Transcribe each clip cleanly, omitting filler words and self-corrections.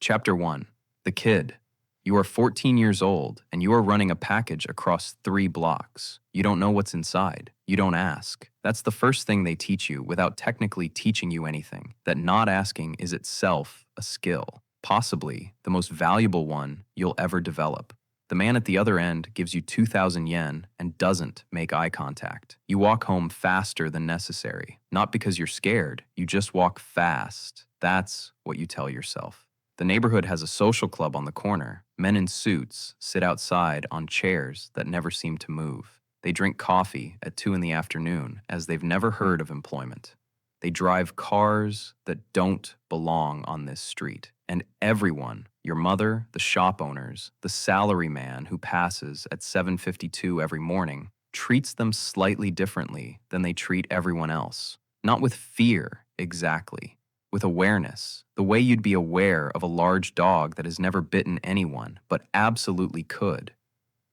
Chapter 1. The Kid. You are 14 years old, and you are running a package across 3 blocks. You don't know what's inside. You don't ask. That's the first thing they teach you without technically teaching you anything. That not asking is itself a skill, possibly the most valuable one you'll ever develop. The man at the other end gives you 2,000 yen and doesn't make eye contact. You walk home faster than necessary. Not because you're scared, you just walk fast. That's what you tell yourself. The neighborhood has a social club on the corner. Men in suits sit outside on chairs that never seem to move. They drink coffee at 2 in the afternoon as they've never heard of employment. They drive cars that don't belong on this street. And everyone, your mother, the shop owners, the salary man who passes at 7:52 every morning, treats them slightly differently than they treat everyone else. Not with fear, exactly. With awareness, the way you'd be aware of a large dog that has never bitten anyone, but absolutely could.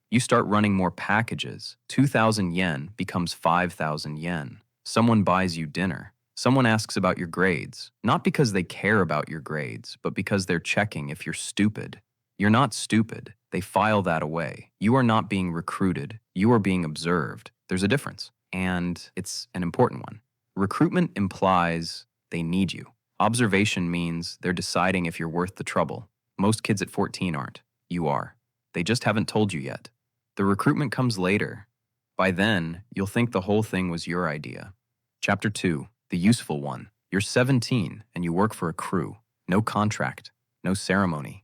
You start running more packages. 2,000 yen becomes 5,000 yen. Someone buys you dinner. Someone asks about your grades, not because they care about your grades, but because they're checking if you're stupid. You're not stupid. They file that away. You are not being recruited. You are being observed. There's a difference, and it's an important one. Recruitment implies they need you. Observation means they're deciding if you're worth the trouble. Most kids at 14 aren't. You are. They just haven't told you yet. The recruitment comes later. By then, you'll think the whole thing was your idea. Chapter 2. The useful one. You're 17 and you work for a crew. No contract. No ceremony.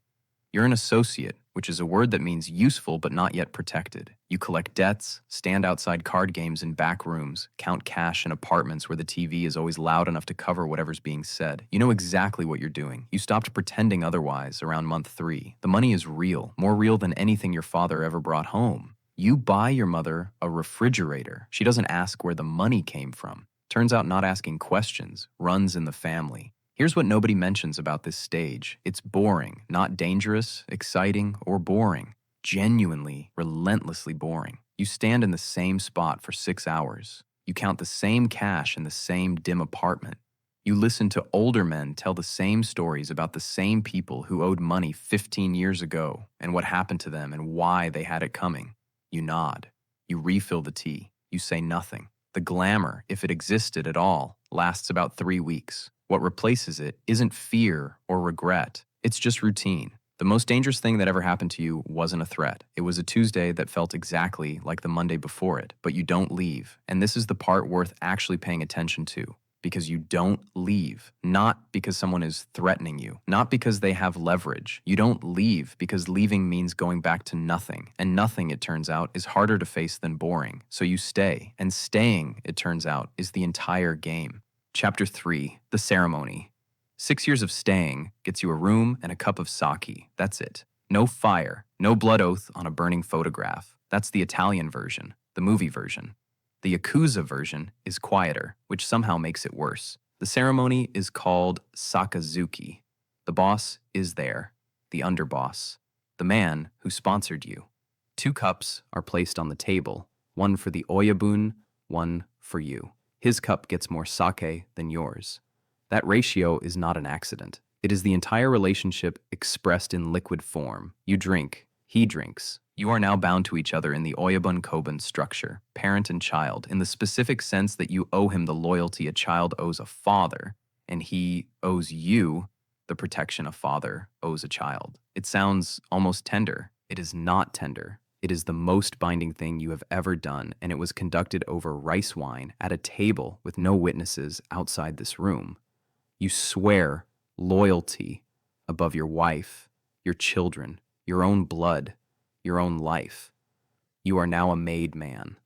You're an associate, which is a word that means useful but not yet protected. You collect debts, stand outside card games in back rooms, count cash in apartments where the TV is always loud enough to cover whatever's being said. You know exactly what you're doing. You stopped pretending otherwise around month 3. The money is real, more real than anything your father ever brought home. You buy your mother a refrigerator. She doesn't ask where the money came from. Turns out not asking questions runs in the family. Here's what nobody mentions about this stage. It's boring, not dangerous, exciting, or boring. Genuinely, relentlessly boring. You stand in the same spot for 6 hours. You count the same cash in the same dim apartment. You listen to older men tell the same stories about the same people who owed money 15 years ago and what happened to them and why they had it coming. You nod. You refill the tea. You say nothing. The glamour, if it existed at all, lasts about 3 weeks. What replaces it isn't fear or regret. It's just routine. The most dangerous thing that ever happened to you wasn't a threat. It was a Tuesday that felt exactly like the Monday before it, but you don't leave. And this is the part worth actually paying attention to. Because you don't leave. Not because someone is threatening you. Not because they have leverage. You don't leave because leaving means going back to nothing. And nothing, it turns out, is harder to face than boring. So you stay. And staying, it turns out, is the entire game. Chapter 3. The Ceremony. 6 years of staying gets you a room and a cup of sake. That's it. No fire. No blood oath on a burning photograph. That's the Italian version. The movie version. The Yakuza version is quieter, which somehow makes it worse. The ceremony is called Sakazuki. The boss is there. The underboss. The man who sponsored you. 2 cups are placed on the table. One for the oyabun, one for you. His cup gets more sake than yours. That ratio is not an accident. It is the entire relationship expressed in liquid form. You drink, he drinks. You are now bound to each other in the oyabun-koban structure, parent and child, in the specific sense that you owe him the loyalty a child owes a father, and he owes you the protection a father owes a child. It sounds almost tender. It is not tender. It is the most binding thing you have ever done, and it was conducted over rice wine at a table with no witnesses outside this room. You swear loyalty above your wife, your children, your own blood, your own life. You are now a made man,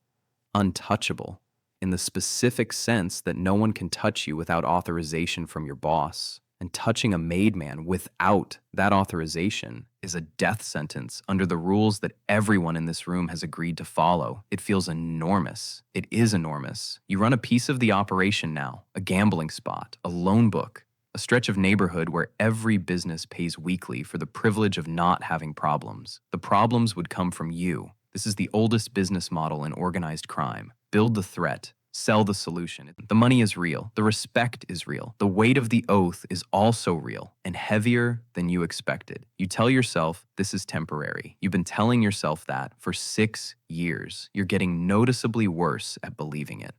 untouchable, in the specific sense that no one can touch you without authorization from your boss. And touching a made man without that authorization is a death sentence under the rules that everyone in this room has agreed to follow. It feels enormous. It is enormous. You run a piece of the operation now, a gambling spot, a loan book, a stretch of neighborhood where every business pays weekly for the privilege of not having problems. The problems would come from you. This is the oldest business model in organized crime. Build the threat. Sell the solution. The money is real. The respect is real. The weight of the oath is also real and heavier than you expected. You tell yourself this is temporary. You've been telling yourself that for 6 years. You're getting noticeably worse at believing it.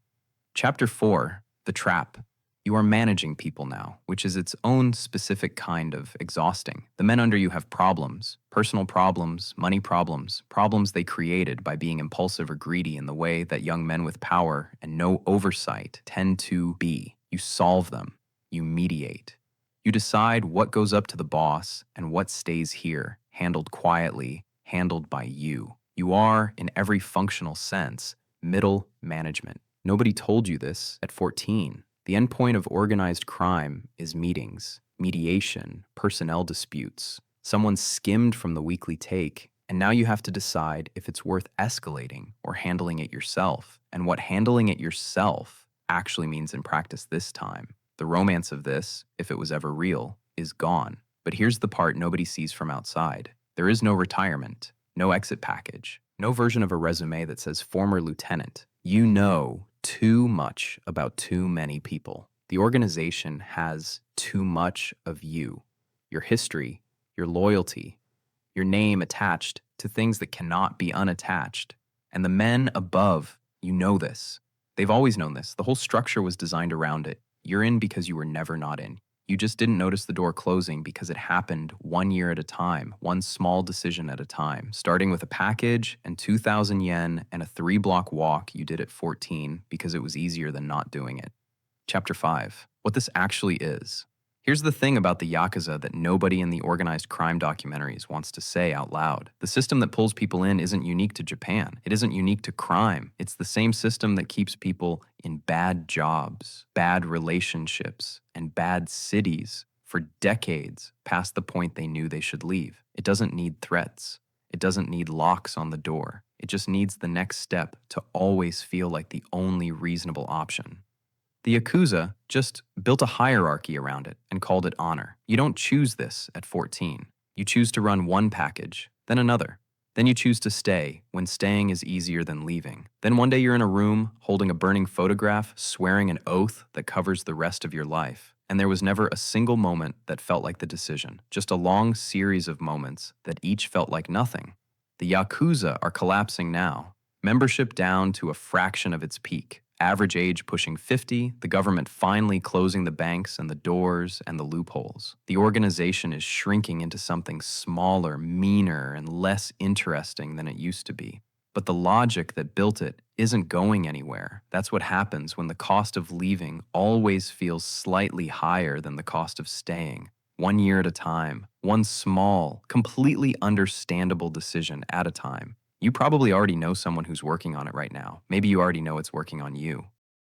Chapter 4, The Trap. You are managing people now, which is its own specific kind of exhausting. The men under you have problems, personal problems, money problems, problems they created by being impulsive or greedy in the way that young men with power and no oversight tend to be. You solve them. You mediate. You decide what goes up to the boss and what stays here, handled quietly, handled by you. You are, in every functional sense, middle management. Nobody told you this at 14. The endpoint of organized crime is meetings, mediation, personnel disputes. Someone skimmed from the weekly take, and now you have to decide if it's worth escalating or handling it yourself, and what handling it yourself actually means in practice this time. The romance of this, if it was ever real, is gone. But here's the part nobody sees from outside. There is no retirement, no exit package, no version of a resume that says former lieutenant. You know too much about too many people. The organization has too much of you, your history, your loyalty, your name attached to things that cannot be unattached. And the men above, you know this. They've always known this. The whole structure was designed around it. You're in because you were never not in. You just didn't notice the door closing because it happened 1 year at a time, one small decision at a time, starting with a package and 2,000 yen and a 3-block walk you did at 14 because it was easier than not doing it. Chapter 5. What this actually is. Here's the thing about the Yakuza that nobody in the organized crime documentaries wants to say out loud. The system that pulls people in isn't unique to Japan. It isn't unique to crime. It's the same system that keeps people in bad jobs, bad relationships, and bad cities for decades past the point they knew they should leave. It doesn't need threats. It doesn't need locks on the door. It just needs the next step to always feel like the only reasonable option. The Yakuza just built a hierarchy around it and called it honor. You don't choose this at 14. You choose to run one package, then another. Then you choose to stay when staying is easier than leaving. Then one day you're in a room holding a burning photograph, swearing an oath that covers the rest of your life. And there was never a single moment that felt like the decision, just a long series of moments that each felt like nothing. The Yakuza are collapsing now. Membership down to a fraction of its peak. Average age pushing 50, the government finally closing the banks and the doors and the loopholes. The organization is shrinking into something smaller, meaner, and less interesting than it used to be. But the logic that built it isn't going anywhere. That's what happens when the cost of leaving always feels slightly higher than the cost of staying. 1 year at a time, one small, completely understandable decision at a time. You probably already know someone who's working on it right now. Maybe you already know it's working on you.